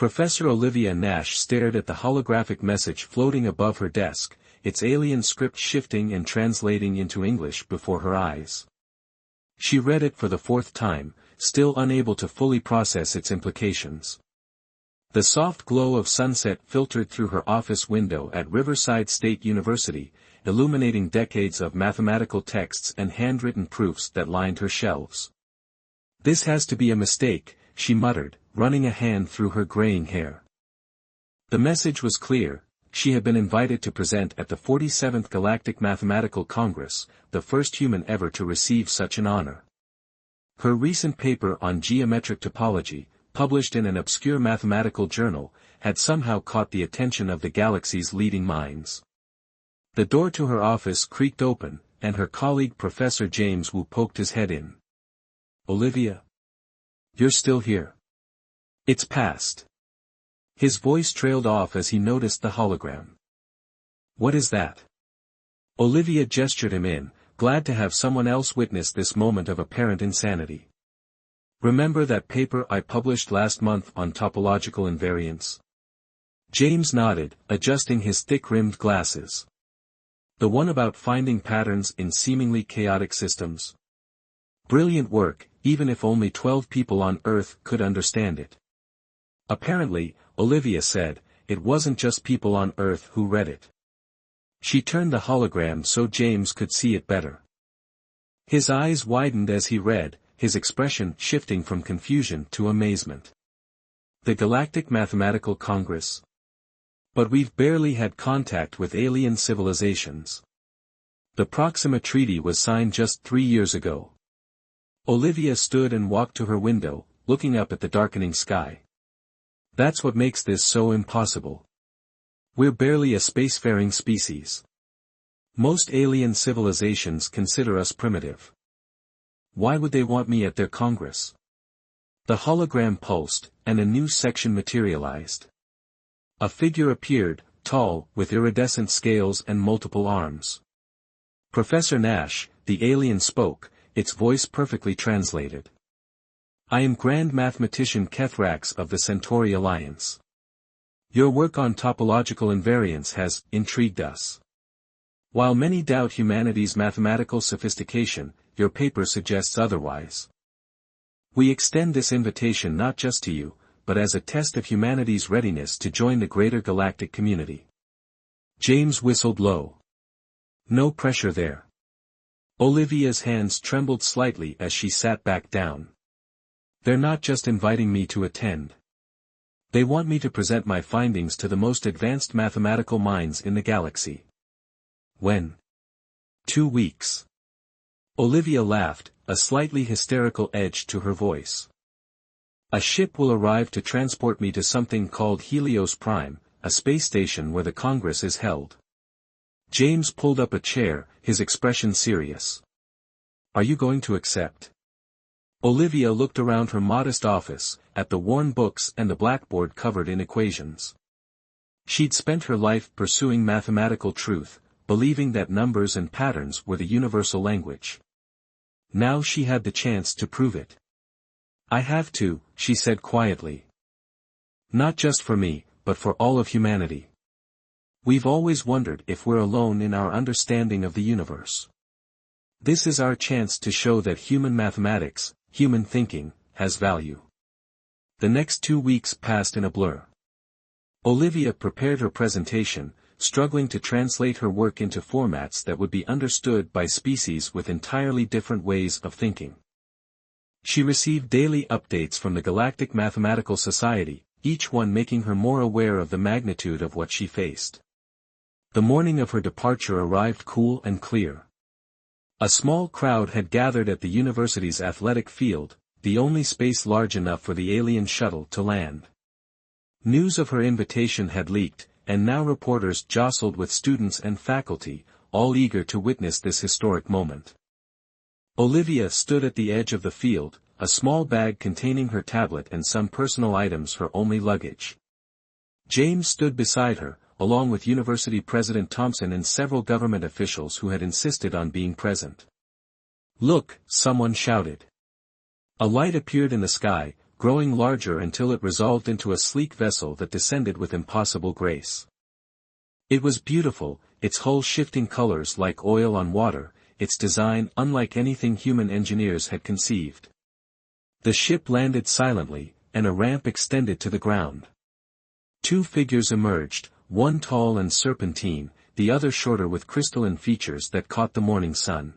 Professor Olivia Nash stared at the holographic message floating above her desk, its alien script shifting and translating into English before her eyes. She read it for the fourth time, still unable to fully process its implications. The soft glow of sunset filtered through her office window at Riverside State University, illuminating decades of mathematical texts and handwritten proofs that lined her shelves. "This has to be a mistake," she muttered, running a hand through her graying hair. The message was clear: she had been invited to present at the 47th Galactic Mathematical Congress, the first human ever to receive such an honor. Her recent paper on geometric topology, published in an obscure mathematical journal, had somehow caught the attention of the galaxy's leading minds. The door to her office creaked open, and her colleague Professor James Wu poked his head in. "Olivia? You're still here? It's past." His voice trailed off as he noticed the hologram. "What is that?" Olivia gestured him in, glad to have someone else witness this moment of apparent insanity. "Remember that paper I published last month on topological invariance?" James nodded, adjusting his thick-rimmed glasses. "The one about finding patterns in seemingly chaotic systems? Brilliant work, even if only 12 people on Earth could understand it." Apparently, Olivia said, it wasn't just people on Earth who read it. She turned the hologram so James could see it better. His eyes widened as he read, his expression shifting from confusion to amazement. "The Galactic Mathematical Congress? But we've barely had contact with alien civilizations. The Proxima Treaty was signed just 3 years ago." Olivia stood and walked to her window, looking up at the darkening sky. "That's what makes this so impossible. We're barely a spacefaring species. Most alien civilizations consider us primitive. Why would they want me at their Congress?" The hologram pulsed, and a new section materialized. A figure appeared, tall, with iridescent scales and multiple arms. "Professor Nash," the alien spoke, its voice perfectly translated. "I am Grand Mathematician Kethrax of the Centauri Alliance. Your work on topological invariance has intrigued us. While many doubt humanity's mathematical sophistication, your paper suggests otherwise. We extend this invitation not just to you, but as a test of humanity's readiness to join the greater galactic community." James whistled low. "No pressure there." Olivia's hands trembled slightly as she sat back down. "They're not just inviting me to attend. They want me to present my findings to the most advanced mathematical minds in the galaxy." "When?" 2 weeks. Olivia laughed, a slightly hysterical edge to her voice. "A ship will arrive to transport me to something called Helios Prime, a space station where the Congress is held." James pulled up a chair, his expression serious. "Are you going to accept?" Olivia looked around her modest office, at the worn books and the blackboard covered in equations. She'd spent her life pursuing mathematical truth, believing that numbers and patterns were the universal language. Now she had the chance to prove it. "I have to," she said quietly. "Not just for me, but for all of humanity. We've always wondered if we're alone in our understanding of the universe. This is our chance to show that human mathematics, human thinking, has value." The next 2 weeks passed in a blur. Olivia prepared her presentation, struggling to translate her work into formats that would be understood by species with entirely different ways of thinking. She received daily updates from the Galactic Mathematical Society, each one making her more aware of the magnitude of what she faced. The morning of her departure arrived cool and clear. A small crowd had gathered at the university's athletic field, the only space large enough for the alien shuttle to land. News of her invitation had leaked, and now reporters jostled with students and faculty, all eager to witness this historic moment. Olivia stood at the edge of the field, a small bag containing her tablet and some personal items her only luggage. James stood beside her, along with University President Thompson and several government officials who had insisted on being present. "Look!" someone shouted. A light appeared in the sky, growing larger until it resolved into a sleek vessel that descended with impossible grace. It was beautiful, its hull shifting colors like oil on water, its design unlike anything human engineers had conceived. The ship landed silently, and a ramp extended to the ground. Two figures emerged, one tall and serpentine, the other shorter with crystalline features that caught the morning sun.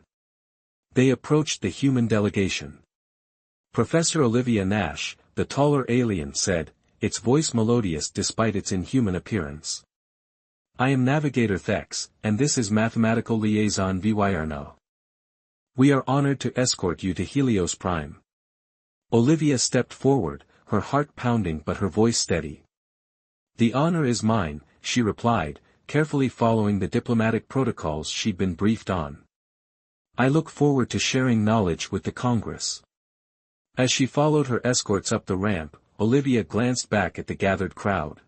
They approached the human delegation. Professor Olivia Nash, the taller alien, said, its voice melodious despite its inhuman appearance. "I am Navigator Thex, and this is Mathematical Liaison Vyrna. We are honored to escort you to Helios Prime." Olivia stepped forward, her heart pounding but her voice steady. "The honor is mine," she replied, carefully following the diplomatic protocols she'd been briefed on. "I look forward to sharing knowledge with the Congress." As she followed her escorts up the ramp, Olivia glanced back at the gathered crowd.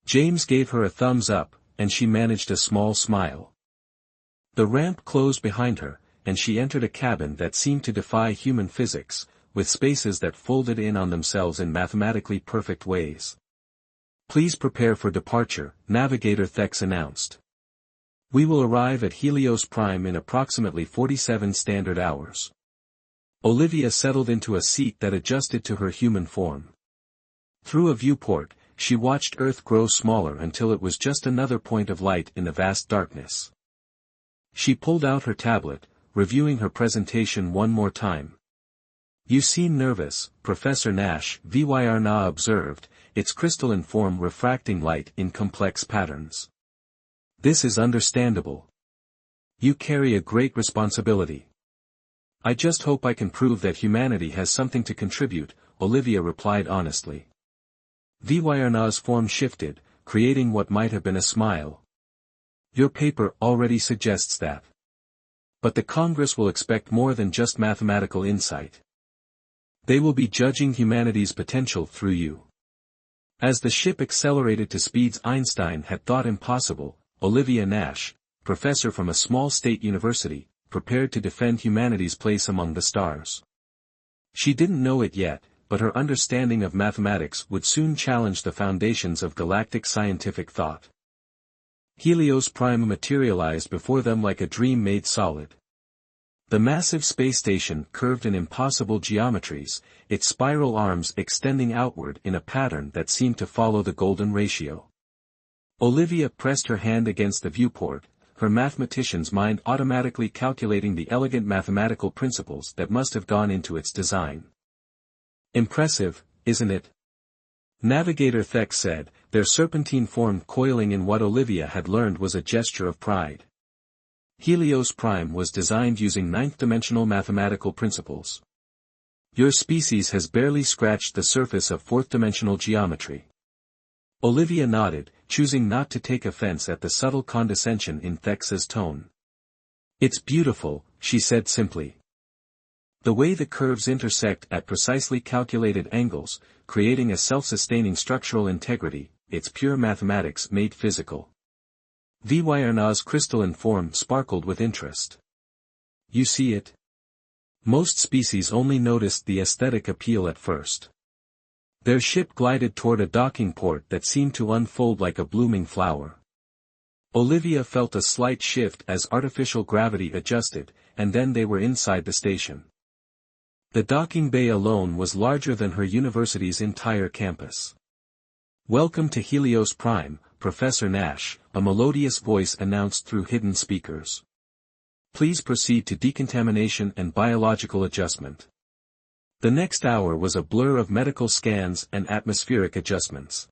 James gave her a thumbs up, and she managed a small smile. The ramp closed behind her, and she entered a cabin that seemed to defy human physics, with spaces that folded in on themselves in mathematically perfect ways. "Please prepare for departure," Navigator Thex announced. "We will arrive at Helios Prime in approximately 47 standard hours." Olivia settled into a seat that adjusted to her human form. Through a viewport, she watched Earth grow smaller until it was just another point of light in the vast darkness. She pulled out her tablet, reviewing her presentation one more time. "You seem nervous," Professor Nash, Vyrna observed, its crystalline form refracting light in complex patterns. "This is understandable. You carry a great responsibility." "I just hope I can prove that humanity has something to contribute," Olivia replied honestly. Vyrna's form shifted, creating what might have been a smile. "Your paper already suggests that. But the Congress will expect more than just mathematical insight. They will be judging humanity's potential through you." As the ship accelerated to speeds Einstein had thought impossible, Olivia Nash, professor from a small state university, prepared to defend humanity's place among the stars. She didn't know it yet, but her understanding of mathematics would soon challenge the foundations of galactic scientific thought. Helios Prime materialized before them like a dream made solid. The massive space station curved in impossible geometries, its spiral arms extending outward in a pattern that seemed to follow the golden ratio. Olivia pressed her hand against the viewport, her mathematician's mind automatically calculating the elegant mathematical principles that must have gone into its design. "Impressive, isn't it?" Navigator Thex said, their serpentine form coiling in what Olivia had learned was a gesture of pride. "Helios Prime was designed using ninth-dimensional mathematical principles. Your species has barely scratched the surface of fourth-dimensional geometry." Olivia nodded, choosing not to take offense at the subtle condescension in Thex's tone. "It's beautiful," she said simply. "The way the curves intersect at precisely calculated angles, creating a self-sustaining structural integrity, it's pure mathematics made physical." Vyrna's crystalline form sparkled with interest. "You see it?" Most species only noticed the aesthetic appeal at first. Their ship glided toward a docking port that seemed to unfold like a blooming flower. Olivia felt a slight shift as artificial gravity adjusted, and then they were inside the station. The docking bay alone was larger than her university's entire campus. "Welcome to Helios Prime, Professor Nash," a melodious voice announced through hidden speakers. "Please proceed to decontamination and biological adjustment." The next hour was a blur of medical scans and atmospheric adjustments.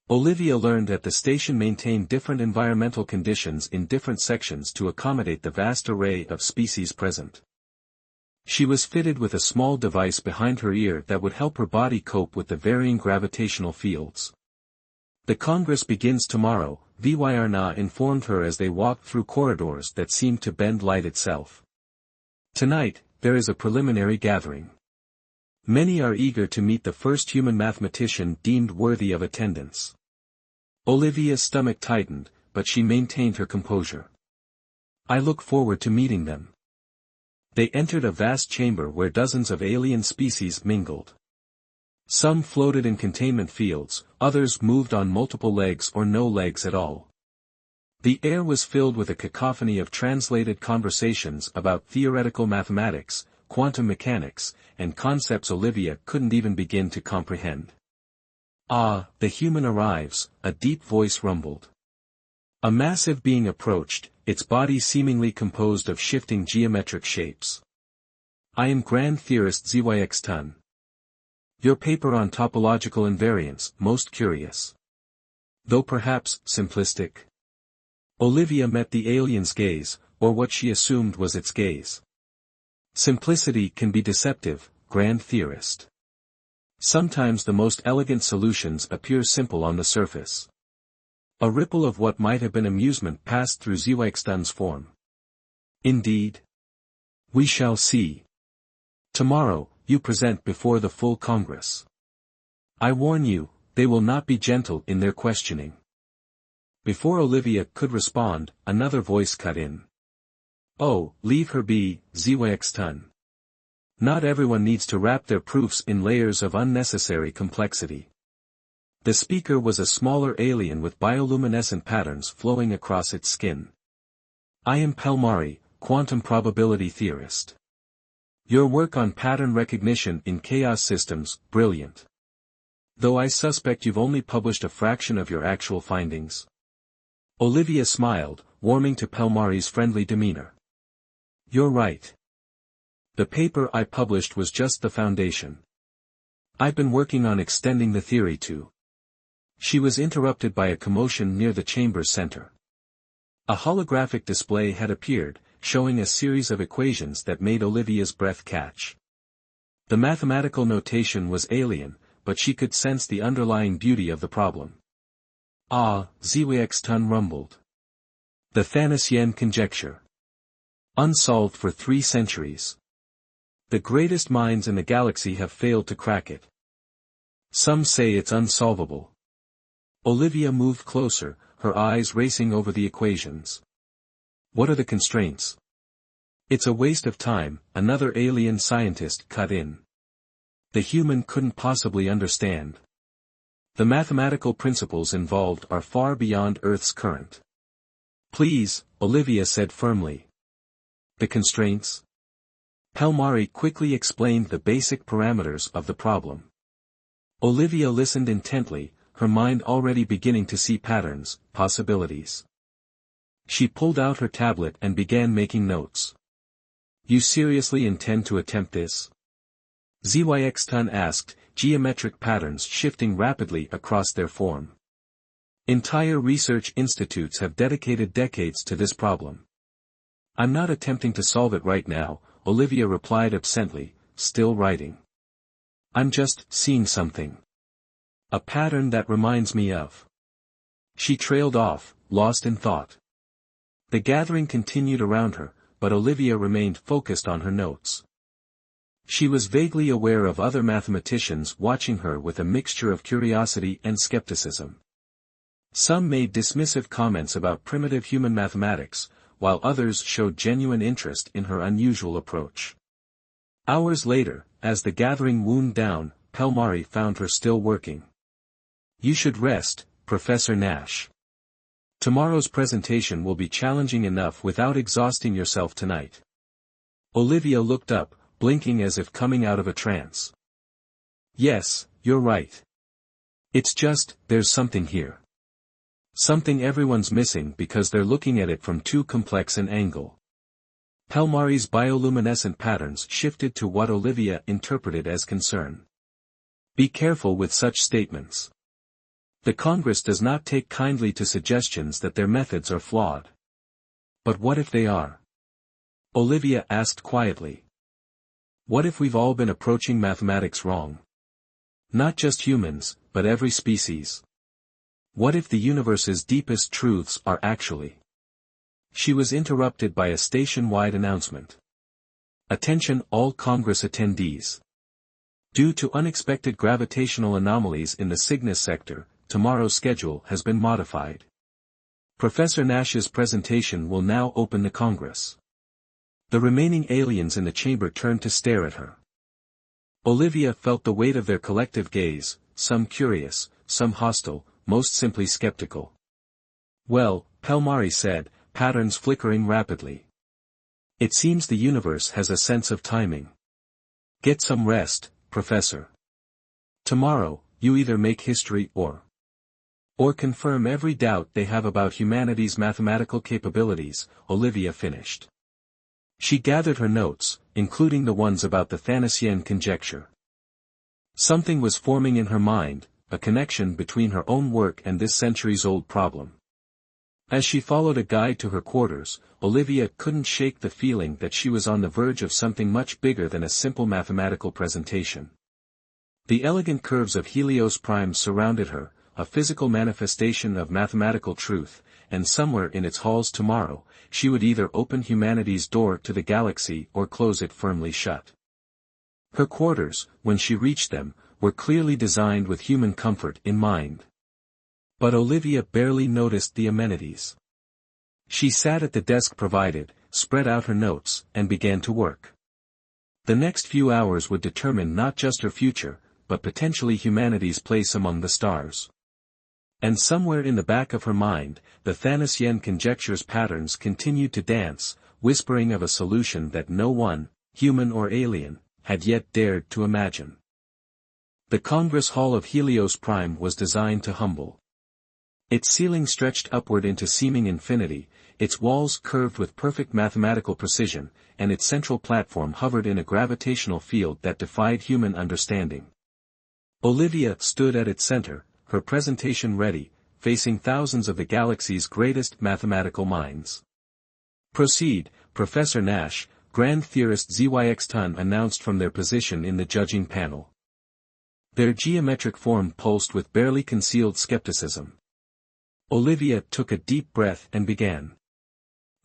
Olivia learned that the station maintained different environmental conditions in different sections to accommodate the vast array of species present. She was fitted with a small device behind her ear that would help her body cope with the varying gravitational fields. "The Congress begins tomorrow," Vyrna informed her as they walked through corridors that seemed to bend light itself. "Tonight, there is a preliminary gathering. Many are eager to meet the first human mathematician deemed worthy of attendance." Olivia's stomach tightened, but she maintained her composure. "I look forward to meeting them." They entered a vast chamber where dozens of alien species mingled. Some floated in containment fields, others moved on multiple legs or no legs at all. The air was filled with a cacophony of translated conversations about theoretical mathematics, quantum mechanics, and concepts Olivia couldn't even begin to comprehend. "Ah, the human arrives," a deep voice rumbled. A massive being approached, its body seemingly composed of shifting geometric shapes. "I am Grand Theorist Zyx Tun. Your paper on topological invariance, most curious. Though perhaps, simplistic." Olivia met the alien's gaze, or what she assumed was its gaze. "Simplicity can be deceptive, Grand Theorist. Sometimes the most elegant solutions appear simple on the surface." A ripple of what might have been amusement passed through Zyx Tun's form. "Indeed. We shall see. Tomorrow, you present before the full Congress. I warn you, they will not be gentle in their questioning." Before Olivia could respond, another voice cut in. "Oh, leave her be, Zyx Tun. Not everyone needs to wrap their proofs in layers of unnecessary complexity." The speaker was a smaller alien with bioluminescent patterns flowing across its skin. "I am Pelmari, quantum probability theorist. Your work on pattern recognition in chaos systems, brilliant. Though I suspect you've only published a fraction of your actual findings." Olivia smiled, warming to Pelmari's friendly demeanor. "You're right. The paper I published was just the foundation. I've been working on extending the theory to." She was interrupted by a commotion near the chamber's center. A holographic display had appeared, showing a series of equations that made Olivia's breath catch. The mathematical notation was alien, but she could sense the underlying beauty of the problem. "Ah," Zyx Tun rumbled. "The Thanasian conjecture. Unsolved for 3 centuries. The greatest minds in the galaxy have failed to crack it. Some say it's unsolvable." Olivia moved closer, her eyes racing over the equations. "What are the constraints?" "It's a waste of time," another alien scientist cut in. "The human couldn't possibly understand. The mathematical principles involved are far beyond Earth's current." "Please," Olivia said firmly. "The constraints?" Pelmari quickly explained the basic parameters of the problem. Olivia listened intently, her mind already beginning to see patterns, possibilities. She pulled out her tablet and began making notes. "You seriously intend to attempt this?" Zyx Tun asked, geometric patterns shifting rapidly across their form. "Entire research institutes have dedicated decades to this problem." "I'm not attempting to solve it right now," Olivia replied absently, still writing. "I'm just seeing something. A pattern that reminds me of." She trailed off, lost in thought. The gathering continued around her, but Olivia remained focused on her notes. She was vaguely aware of other mathematicians watching her with a mixture of curiosity and skepticism. Some made dismissive comments about primitive human mathematics, while others showed genuine interest in her unusual approach. Hours later, as the gathering wound down, Pelmari found her still working. "You should rest, Professor Nash. Tomorrow's presentation will be challenging enough without exhausting yourself tonight." Olivia looked up, blinking as if coming out of a trance. "Yes, you're right. It's just, there's something here. Something everyone's missing because they're looking at it from too complex an angle." Pelmari's bioluminescent patterns shifted to what Olivia interpreted as concern. "Be careful with such statements. The Congress does not take kindly to suggestions that their methods are flawed." "But what if they are?" Olivia asked quietly. "What if we've all been approaching mathematics wrong? Not just humans, but every species. What if the universe's deepest truths are actually—" She was interrupted by a station-wide announcement. "Attention all Congress attendees. Due to unexpected gravitational anomalies in the Cygnus sector, tomorrow's schedule has been modified. Professor Nash's presentation will now open the Congress." The remaining aliens in the chamber turned to stare at her. Olivia felt the weight of their collective gaze, some curious, some hostile, most simply skeptical. "Well," Pelmari said, patterns flickering rapidly. "It seems the universe has a sense of timing. Get some rest, Professor. Tomorrow, you either make history or confirm every doubt they have about humanity's mathematical capabilities," Olivia finished. She gathered her notes, including the ones about the Thanasian conjecture. Something was forming in her mind, a connection between her own work and this centuries-old problem. As she followed a guide to her quarters, Olivia couldn't shake the feeling that she was on the verge of something much bigger than a simple mathematical presentation. The elegant curves of Helios Prime surrounded her, a physical manifestation of mathematical truth, and somewhere in its halls tomorrow, she would either open humanity's door to the galaxy or close it firmly shut. Her quarters, when she reached them, were clearly designed with human comfort in mind. But Olivia barely noticed the amenities. She sat at the desk provided, spread out her notes, and began to work. The next few hours would determine not just her future, but potentially humanity's place among the stars. And somewhere in the back of her mind, the Thanasian conjecture's patterns continued to dance, whispering of a solution that no one, human or alien, had yet dared to imagine. The Congress Hall of Helios Prime was designed to humble. Its ceiling stretched upward into seeming infinity, its walls curved with perfect mathematical precision, and its central platform hovered in a gravitational field that defied human understanding. Olivia stood at its center, her presentation ready, facing thousands of the galaxy's greatest mathematical minds. "Proceed, Professor Nash," Grand Theorist Zyx announced from their position in the judging panel. Their geometric form pulsed with barely concealed skepticism. Olivia took a deep breath and began.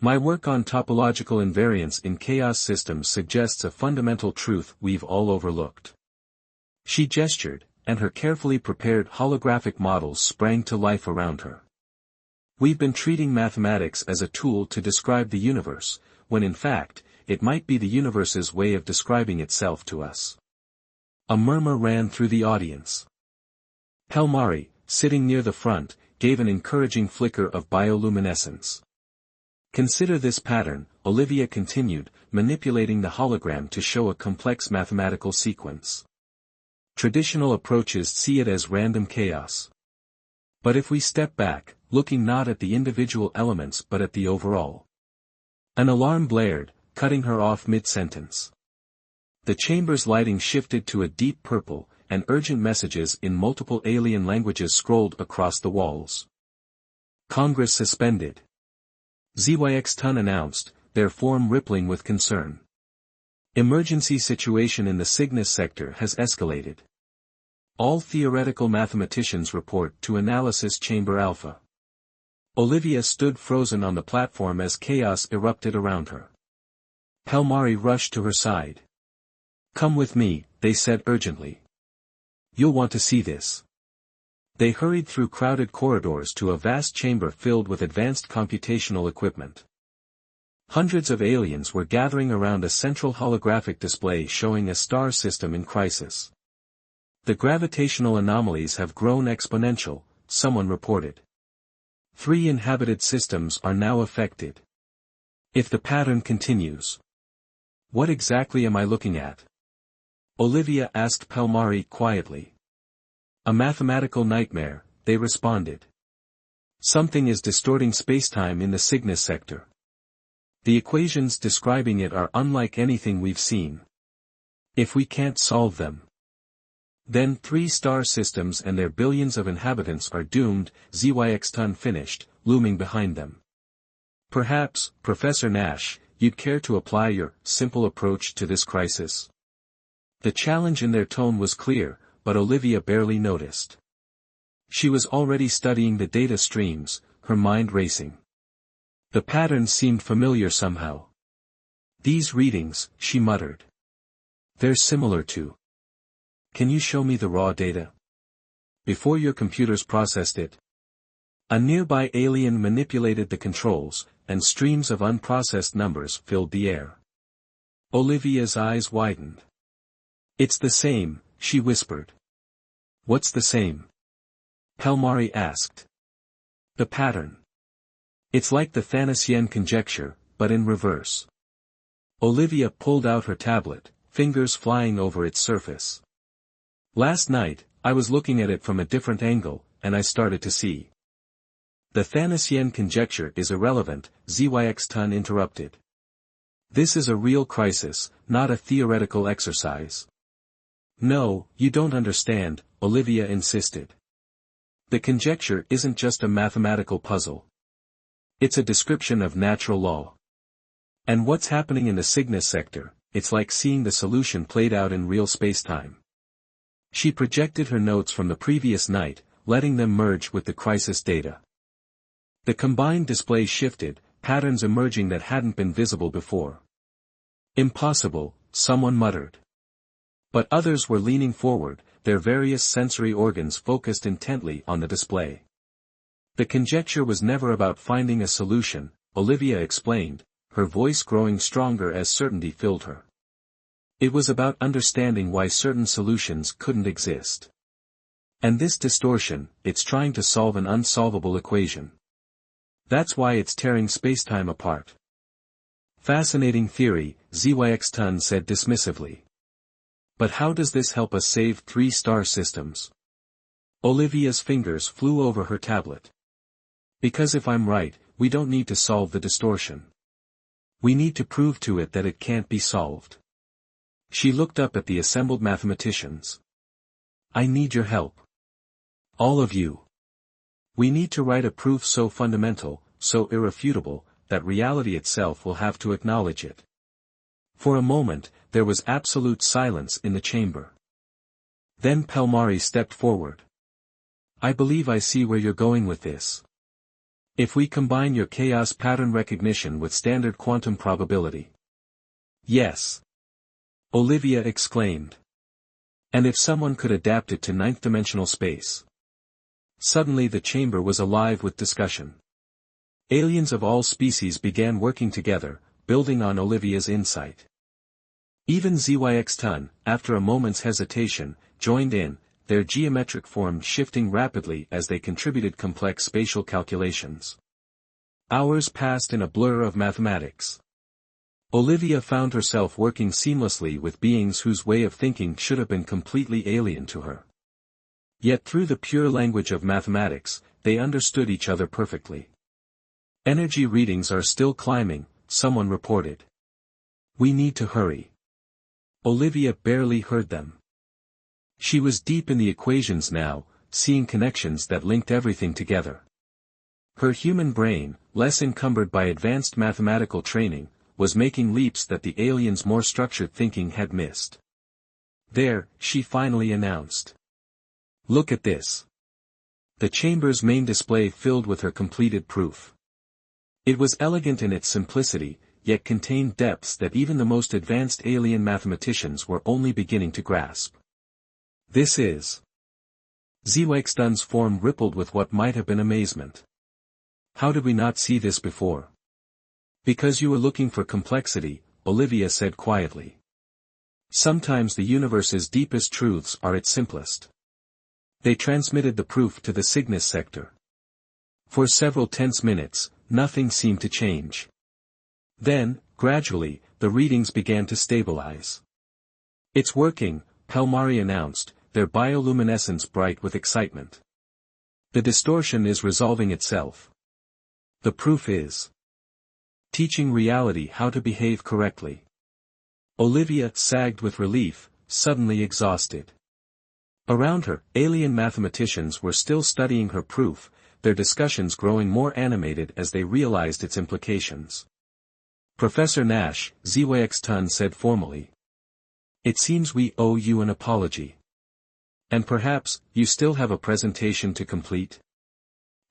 "My work on topological invariance in chaos systems suggests a fundamental truth we've all overlooked." She gestured, and her carefully prepared holographic models sprang to life around her. "We've been treating mathematics as a tool to describe the universe, when in fact, it might be the universe's way of describing itself to us." A murmur ran through the audience. Pelmari, sitting near the front, gave an encouraging flicker of bioluminescence. "Consider this pattern," Olivia continued, manipulating the hologram to show a complex mathematical sequence. "Traditional approaches see it as random chaos. But if we step back, looking not at the individual elements but at the overall." An alarm blared, cutting her off mid-sentence. The chamber's lighting shifted to a deep purple, and urgent messages in multiple alien languages scrolled across the walls. "Congress suspended," Zyx announced, their form rippling with concern. "Emergency situation in the Cygnus sector has escalated. All theoretical mathematicians report to Analysis Chamber Alpha." Olivia stood frozen on the platform as chaos erupted around her. Pelmari rushed to her side. "Come with me," they said urgently. "You'll want to see this." They hurried through crowded corridors to a vast chamber filled with advanced computational equipment. Hundreds of aliens were gathering around a central holographic display showing a star system in crisis. "The gravitational anomalies have grown exponential," someone reported. 3 inhabited systems are now affected. If the pattern continues. What exactly am I looking at? Olivia asked Pelmari quietly. A mathematical nightmare, they responded. Something is distorting spacetime in the Cygnus sector. The equations describing it are unlike anything we've seen. If we can't solve them, then 3 star systems and their billions of inhabitants are doomed, Zyx finished, looming behind them. Perhaps, Professor Nash, you'd care to apply your simple approach to this crisis? The challenge in their tone was clear, but Olivia barely noticed. She was already studying the data streams, her mind racing. The patterns seemed familiar somehow. These readings, she muttered. They're similar to. Can you show me the raw data? Before your computers processed it. A nearby alien manipulated the controls, and streams of unprocessed numbers filled the air. Olivia's eyes widened. It's the same, she whispered. What's the same? Pelmari asked. The pattern. It's like the Thanasian conjecture, but in reverse. Olivia pulled out her tablet, fingers flying over its surface. Last night, I was looking at it from a different angle, and I started to see. The Thanasian conjecture is irrelevant, Zyxton interrupted. This is a real crisis, not a theoretical exercise. No, you don't understand, Olivia insisted. The conjecture isn't just a mathematical puzzle. It's a description of natural law. And what's happening in the Cygnus sector, it's like seeing the solution played out in real spacetime. She projected her notes from the previous night, letting them merge with the crisis data. The combined display shifted, patterns emerging that hadn't been visible before. Impossible, someone muttered. But others were leaning forward, their various sensory organs focused intently on the display. The conjecture was never about finding a solution, Olivia explained, her voice growing stronger as certainty filled her. It was about understanding why certain solutions couldn't exist. And this distortion, it's trying to solve an unsolvable equation. That's why it's tearing spacetime apart. Fascinating theory, Zyxton said dismissively. But how does this help us save 3-star systems? Olivia's fingers flew over her tablet. Because if I'm right, we don't need to solve the distortion. We need to prove to it that it can't be solved. She looked up at the assembled mathematicians. I need your help. All of you. We need to write a proof so fundamental, so irrefutable, that reality itself will have to acknowledge it. For a moment, there was absolute silence in the chamber. Then Pelmari stepped forward. I believe I see where you're going with this. If we combine your chaos pattern recognition with standard quantum probability. Yes. Olivia exclaimed. And if someone could adapt it to ninth-dimensional space. Suddenly the chamber was alive with discussion. Aliens of all species began working together, building on Olivia's insight. Even Zyxton, after a moment's hesitation, joined in, their geometric form shifting rapidly as they contributed complex spatial calculations. Hours passed in a blur of mathematics. Olivia found herself working seamlessly with beings whose way of thinking should have been completely alien to her. Yet through the pure language of mathematics, they understood each other perfectly. Energy readings are still climbing, someone reported. We need to hurry. Olivia barely heard them. She was deep in the equations now, seeing connections that linked everything together. Her human brain, less encumbered by advanced mathematical training, was making leaps that the aliens' more structured thinking had missed. There, she finally announced. Look at this. The chamber's main display filled with her completed proof. It was elegant in its simplicity, yet contained depths that even the most advanced alien mathematicians were only beginning to grasp. This is. Zyxton's form rippled with what might have been amazement. How did we not see this before? Because you were looking for complexity, Olivia said quietly. Sometimes the universe's deepest truths are its simplest. They transmitted the proof to the Cygnus sector. For several tense minutes, nothing seemed to change. Then, gradually, the readings began to stabilize. It's working, Pelmari announced, their bioluminescence bright with excitement. The distortion is resolving itself. The proof is teaching reality how to behave correctly. Olivia sagged with relief, suddenly exhausted. Around her, alien mathematicians were still studying her proof, their discussions growing more animated as they realized its implications. Professor Nash, Zyxton said formally. It seems we owe you an apology. And perhaps, you still have a presentation to complete?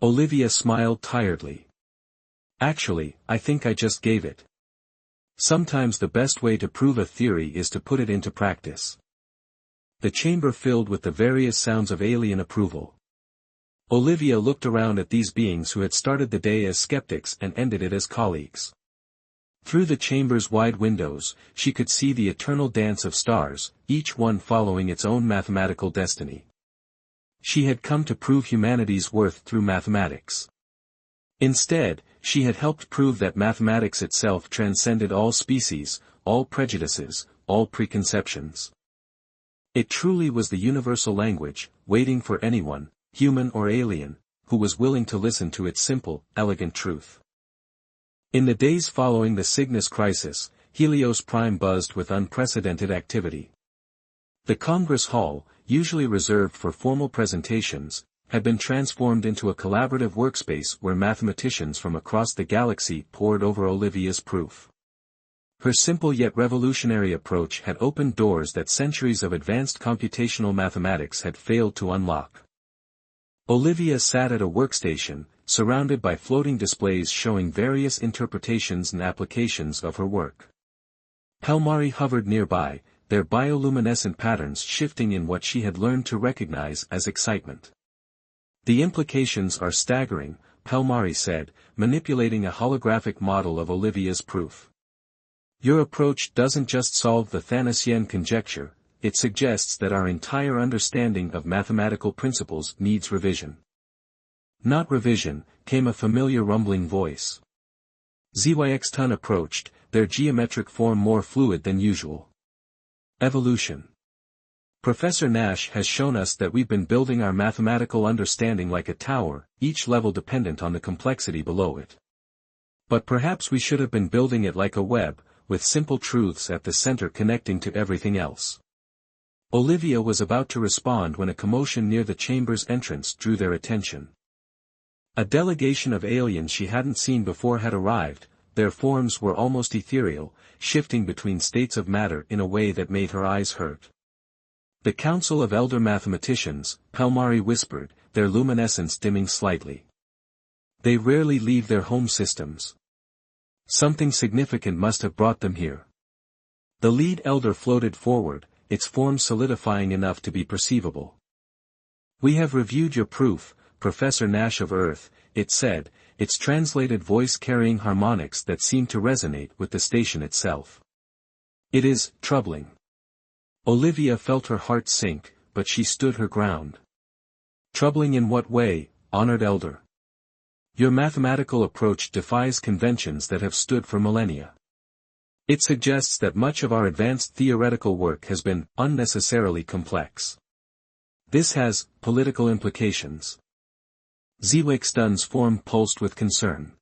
Olivia smiled tiredly. Actually, I think I just gave it. Sometimes the best way to prove a theory is to put it into practice. The chamber filled with the various sounds of alien approval. Olivia looked around at these beings who had started the day as skeptics and ended it as colleagues. Through the chamber's wide windows, she could see the eternal dance of stars, each one following its own mathematical destiny. She had come to prove humanity's worth through mathematics. Instead, she had helped prove that mathematics itself transcended all species, all prejudices, all preconceptions. It truly was the universal language, waiting for anyone, human or alien, who was willing to listen to its simple, elegant truth. In the days following the Cygnus crisis, Helios Prime buzzed with unprecedented activity. The Congress Hall, usually reserved for formal presentations, had been transformed into a collaborative workspace where mathematicians from across the galaxy pored over Olivia's proof. Her simple yet revolutionary approach had opened doors that centuries of advanced computational mathematics had failed to unlock. Olivia sat at a workstation, surrounded by floating displays showing various interpretations and applications of her work. Pelmari hovered nearby, their bioluminescent patterns shifting in what she had learned to recognize as excitement. "The implications are staggering," Pelmari said, manipulating a holographic model of Olivia's proof. "Your approach doesn't just solve the Thanasian conjecture, it suggests that our entire understanding of mathematical principles needs revision." "Not revision," came a familiar rumbling voice. Zyxton approached, their geometric form more fluid than usual. "Evolution. Professor Nash has shown us that we've been building our mathematical understanding like a tower, each level dependent on the complexity below it. But perhaps we should have been building it like a web, with simple truths at the center connecting to everything else." Olivia was about to respond when a commotion near the chamber's entrance drew their attention. A delegation of aliens she hadn't seen before had arrived, their forms were almost ethereal, shifting between states of matter in a way that made her eyes hurt. "The Council of Elder Mathematicians," Pelmari whispered, their luminescence dimming slightly. "They rarely leave their home systems. Something significant must have brought them here." The lead elder floated forward, its form solidifying enough to be perceivable. "We have reviewed your proof, Professor Nash of Earth," it said, its translated voice carrying harmonics that seemed to resonate with the station itself. "It is troubling." Olivia felt her heart sink, but she stood her ground. "Troubling in what way, honored elder?" "Your mathematical approach defies conventions that have stood for millennia. It suggests that much of our advanced theoretical work has been unnecessarily complex. This has political implications." Zyxton's form pulsed with concern.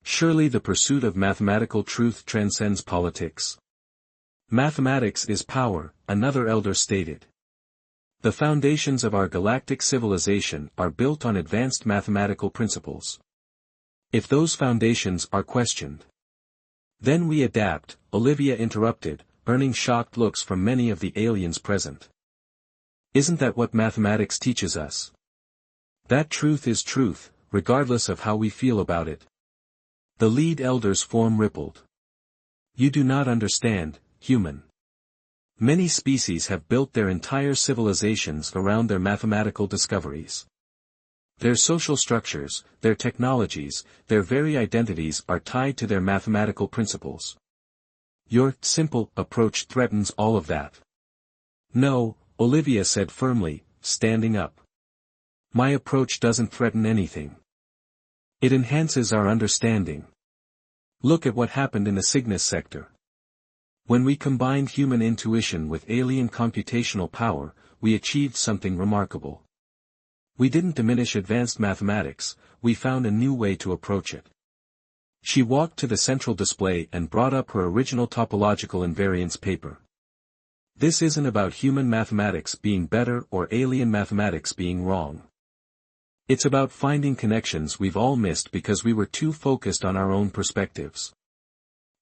"Surely the pursuit of mathematical truth transcends politics." "Mathematics is power," another elder stated. "The foundations of our galactic civilization are built on advanced mathematical principles. If those foundations are questioned, then we adapt," Olivia interrupted, earning shocked looks from many of the aliens present. "Isn't that what mathematics teaches us? That truth is truth, regardless of how we feel about it." The lead elder's form rippled. "You do not understand, human. Many species have built their entire civilizations around their mathematical discoveries. Their social structures, their technologies, their very identities are tied to their mathematical principles. Your simple approach threatens all of that." "No," Olivia said firmly, standing up. "My approach doesn't threaten anything. It enhances our understanding. Look at what happened in the Cygnus sector. When we combined human intuition with alien computational power, we achieved something remarkable. We didn't diminish advanced mathematics, we found a new way to approach it." She walked to the central display and brought up her original topological invariance paper. "This isn't about human mathematics being better or alien mathematics being wrong. It's about finding connections we've all missed because we were too focused on our own perspectives."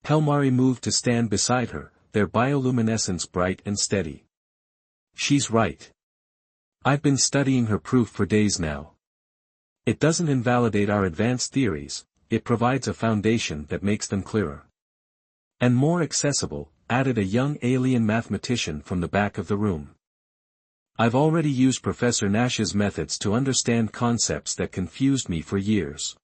Pelmari moved to stand beside her, their bioluminescence bright and steady. "She's right. I've been studying her proof for days now. It doesn't invalidate our advanced theories, it provides a foundation that makes them clearer. And more accessible," added a young alien mathematician from the back of the room. "I've already used Professor Nash's methods to understand concepts that confused me for years.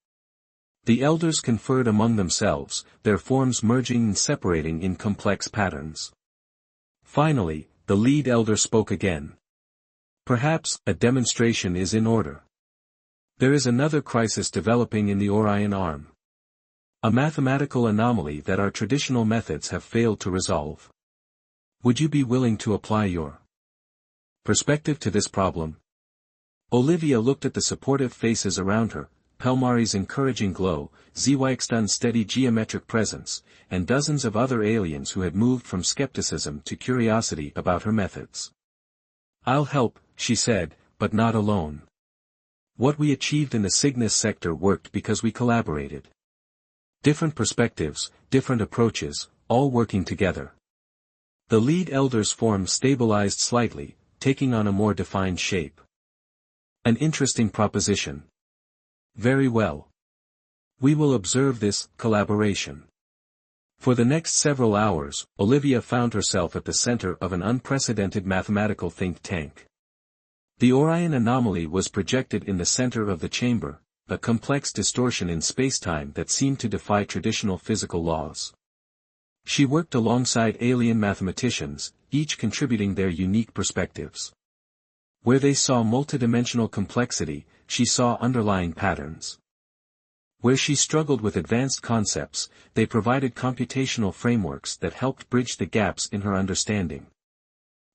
The elders conferred among themselves, their forms merging and separating in complex patterns. Finally, the lead elder spoke again. Perhaps, a demonstration is in order. There is another crisis developing in the Orion arm. A mathematical anomaly that our traditional methods have failed to resolve. Would you be willing to apply your perspective to this problem? Olivia looked at the supportive faces around her, Pelmari's encouraging glow, Zwyxtun's steady geometric presence, and dozens of other aliens who had moved from skepticism to curiosity about her methods. I'll help, she said, but not alone. What we achieved in the Cygnus sector worked because we collaborated. Different perspectives, different approaches, all working together. The lead elder's form stabilized slightly, taking on a more defined shape. An interesting proposition. Very well. We will observe this collaboration. For the next several hours, Olivia found herself at the center of an unprecedented mathematical think tank. The Orion anomaly was projected in the center of the chamber, a complex distortion in spacetime that seemed to defy traditional physical laws. She worked alongside alien mathematicians, each contributing their unique perspectives. Where they saw multidimensional complexity, she saw underlying patterns. Where she struggled with advanced concepts, they provided computational frameworks that helped bridge the gaps in her understanding.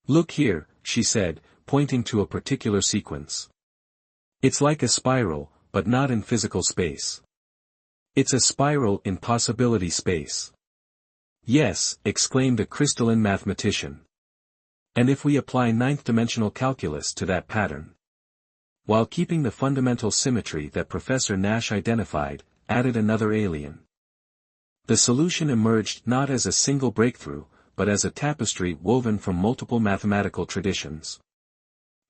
Look here, she said, pointing to a particular sequence. It's like a spiral, but not in physical space. It's a spiral in possibility space. Yes, exclaimed a crystalline mathematician. And if we apply ninth-dimensional calculus to that pattern? While keeping the fundamental symmetry that Professor Nash identified, added another alien. The solution emerged not as a single breakthrough, but as a tapestry woven from multiple mathematical traditions.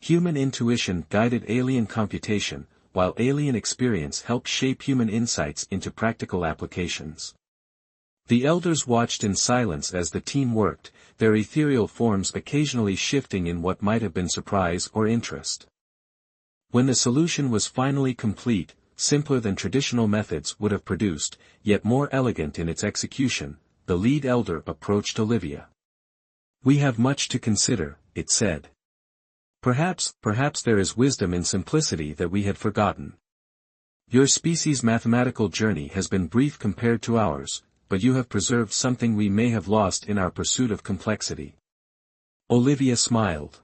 Human intuition guided alien computation, while alien experience helped shape human insights into practical applications. The elders watched in silence as the team worked, their ethereal forms occasionally shifting in what might have been surprise or interest. When the solution was finally complete, simpler than traditional methods would have produced, yet more elegant in its execution, the lead elder approached Olivia. We have much to consider, it said. Perhaps there is wisdom in simplicity that we had forgotten. Your species' mathematical journey has been brief compared to ours, but you have preserved something we may have lost in our pursuit of complexity. Olivia smiled.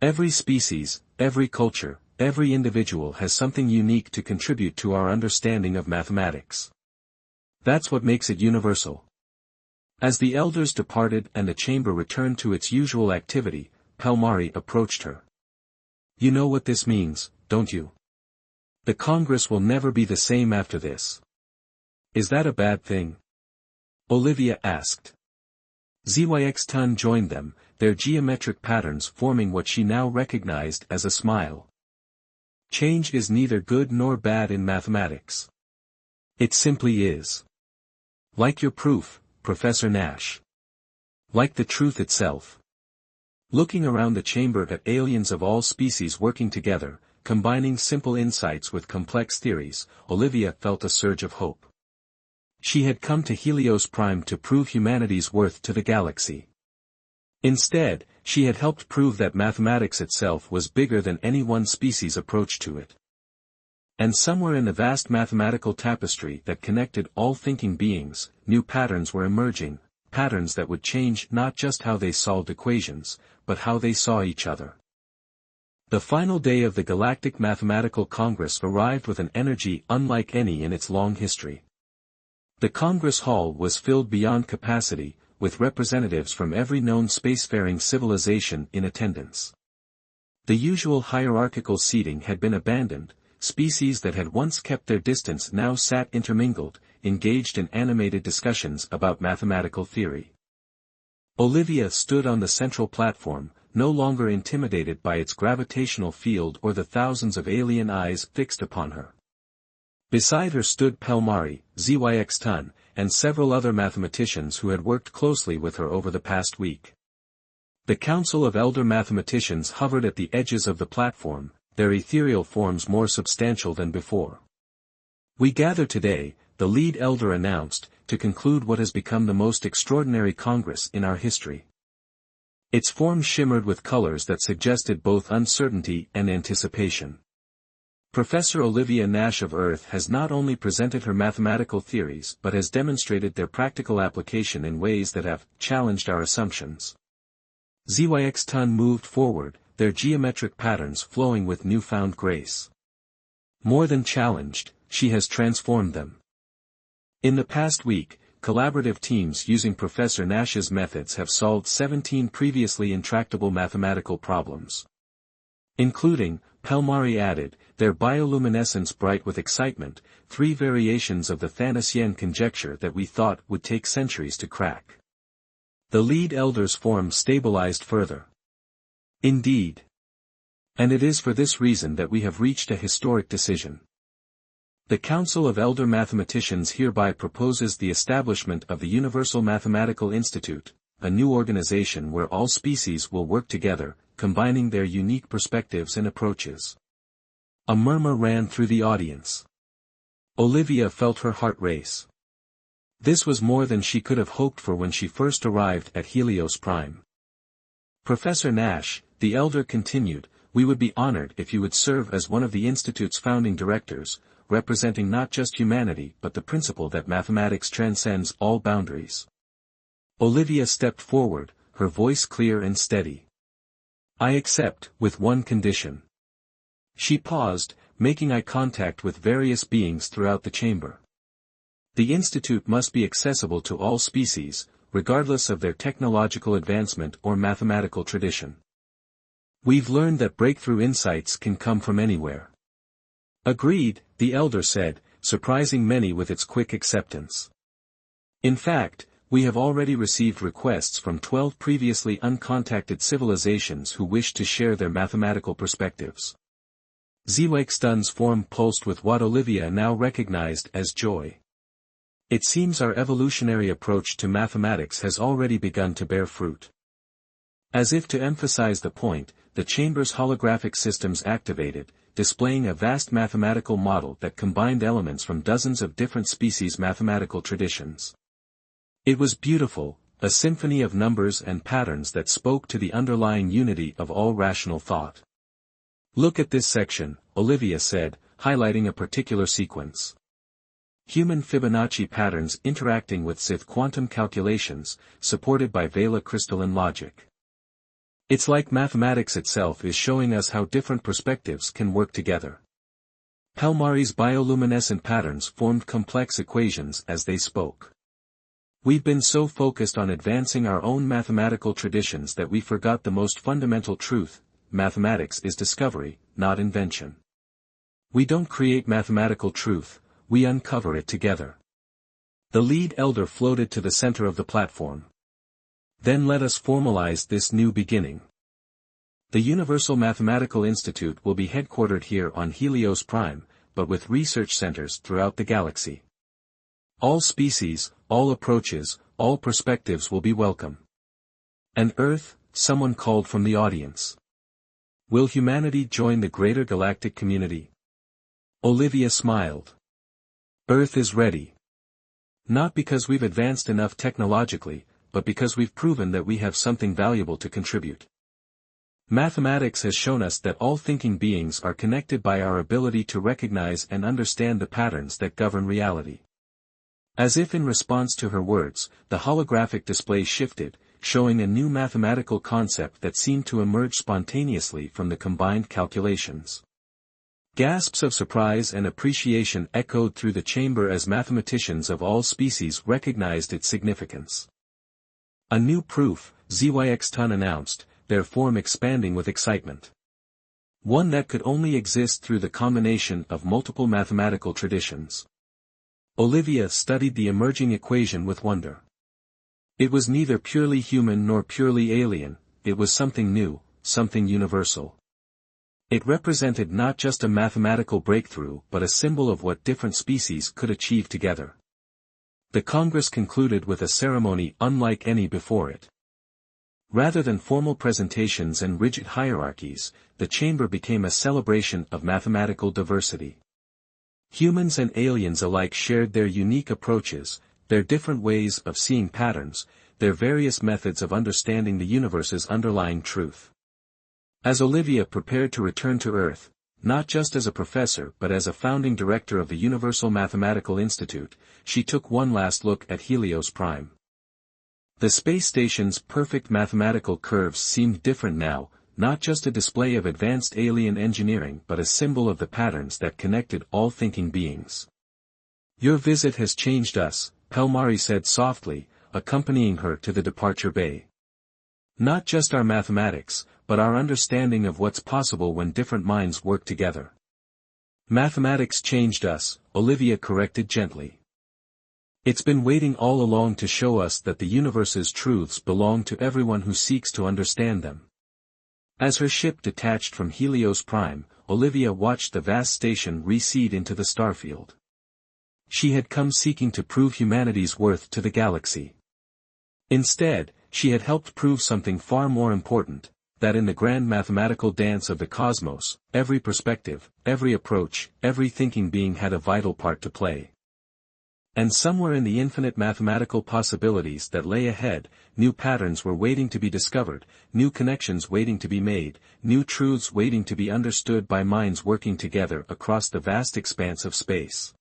Every species, every culture, every individual has something unique to contribute to our understanding of mathematics. That's what makes it universal. As the elders departed and the chamber returned to its usual activity, Pelmari approached her. You know what this means, don't you? The Congress will never be the same after this. Is that a bad thing? Olivia asked. Zwyxtun joined them, their geometric patterns forming what she now recognized as a smile. Change is neither good nor bad in mathematics. It simply is. Like your proof, Professor Nash. Like the truth itself. Looking around the chamber at aliens of all species working together, combining simple insights with complex theories, Olivia felt a surge of hope. She had come to Helios Prime to prove humanity's worth to the galaxy. Instead, she had helped prove that mathematics itself was bigger than any one species' approach to it. And somewhere in the vast mathematical tapestry that connected all thinking beings, new patterns were emerging, patterns that would change not just how they solved equations, but how they saw each other. The final day of the Galactic Mathematical Congress arrived with an energy unlike any in its long history. The Congress Hall was filled beyond capacity, with representatives from every known spacefaring civilization in attendance. The usual hierarchical seating had been abandoned, species that had once kept their distance now sat intermingled, engaged in animated discussions about mathematical theory. Olivia stood on the central platform, no longer intimidated by its gravitational field or the thousands of alien eyes fixed upon her. Beside her stood Pelmari, Zwyxtun, and several other mathematicians who had worked closely with her over the past week. The Council of Elder Mathematicians hovered at the edges of the platform, their ethereal forms more substantial than before. We gather today, the lead elder announced, to conclude what has become the most extraordinary Congress in our history. Its form shimmered with colors that suggested both uncertainty and anticipation. Professor Olivia Nash of Earth has not only presented her mathematical theories but has demonstrated their practical application in ways that have challenged our assumptions. ZYX-Ton moved forward, their geometric patterns flowing with newfound grace. More than challenged, she has transformed them. In the past week, collaborative teams using Professor Nash's methods have solved 17 previously intractable mathematical problems. Including, Pelmari added, their bioluminescence bright with excitement, 3 variations of the Thanasian conjecture that we thought would take centuries to crack. The lead elder's form stabilized further. Indeed. And it is for this reason that we have reached a historic decision. The Council of Elder Mathematicians hereby proposes the establishment of the Universal Mathematical Institute, a new organization where all species will work together, combining their unique perspectives and approaches. A murmur ran through the audience. Olivia felt her heart race. This was more than she could have hoped for when she first arrived at Helios Prime. Professor Nash, the elder continued, we would be honored if you would serve as one of the Institute's founding directors, representing not just humanity but the principle that mathematics transcends all boundaries. Olivia stepped forward, her voice clear and steady. I accept, with one condition. She paused, making eye contact with various beings throughout the chamber. The Institute must be accessible to all species, regardless of their technological advancement or mathematical tradition. We've learned that breakthrough insights can come from anywhere. Agreed, the elder said, surprising many with its quick acceptance. In fact, we have already received requests from 12 previously uncontacted civilizations who wish to share their mathematical perspectives. ZYX-Ton's form pulsed with what Olivia now recognized as joy. It seems our evolutionary approach to mathematics has already begun to bear fruit. As if to emphasize the point, the chamber's holographic systems activated, displaying a vast mathematical model that combined elements from dozens of different species' mathematical traditions. It was beautiful, a symphony of numbers and patterns that spoke to the underlying unity of all rational thought. Look at this section, Olivia said, highlighting a particular sequence. Human Fibonacci patterns interacting with Sith quantum calculations, supported by Vela crystalline logic. It's like mathematics itself is showing us how different perspectives can work together. Pelmari's bioluminescent patterns formed complex equations as they spoke. We've been so focused on advancing our own mathematical traditions that we forgot the most fundamental truth: mathematics is discovery, not invention. We don't create mathematical truth, we uncover it together. The lead elder floated to the center of the platform. Then let us formalize this new beginning. The Universal Mathematical Institute will be headquartered here on Helios Prime, but with research centers throughout the galaxy. All species, all approaches, all perspectives will be welcome. And Earth, someone called from the audience. Will humanity join the greater galactic community? Olivia smiled. Earth is ready. Not because we've advanced enough technologically, but because we've proven that we have something valuable to contribute. Mathematics has shown us that all thinking beings are connected by our ability to recognize and understand the patterns that govern reality. As if in response to her words, the holographic display shifted, showing a new mathematical concept that seemed to emerge spontaneously from the combined calculations. Gasps of surprise and appreciation echoed through the chamber as mathematicians of all species recognized its significance. A new proof, ZYX-Ton announced, their form expanding with excitement. One that could only exist through the combination of multiple mathematical traditions. Olivia studied the emerging equation with wonder. It was neither purely human nor purely alien, it was something new, something universal. It represented not just a mathematical breakthrough but a symbol of what different species could achieve together. The Congress concluded with a ceremony unlike any before it. Rather than formal presentations and rigid hierarchies, the chamber became a celebration of mathematical diversity. Humans and aliens alike shared their unique approaches, their different ways of seeing patterns, their various methods of understanding the universe's underlying truth. As Olivia prepared to return to Earth, not just as a professor but as a founding director of the Universal Mathematical Institute, she took one last look at Helios Prime. The space station's perfect mathematical curves seemed different now, not just a display of advanced alien engineering but a symbol of the patterns that connected all thinking beings. "Your visit has changed us," Pelmari said softly, accompanying her to the departure bay. "Not just our mathematics, but our understanding of what's possible when different minds work together." "Mathematics changed us," Olivia corrected gently. "It's been waiting all along to show us that the universe's truths belong to everyone who seeks to understand them." As her ship detached from Helios Prime, Olivia watched the vast station recede into the starfield. She had come seeking to prove humanity's worth to the galaxy. Instead, she had helped prove something far more important, that in the grand mathematical dance of the cosmos, every perspective, every approach, every thinking being had a vital part to play. And somewhere in the infinite mathematical possibilities that lay ahead, new patterns were waiting to be discovered, new connections waiting to be made, new truths waiting to be understood by minds working together across the vast expanse of space.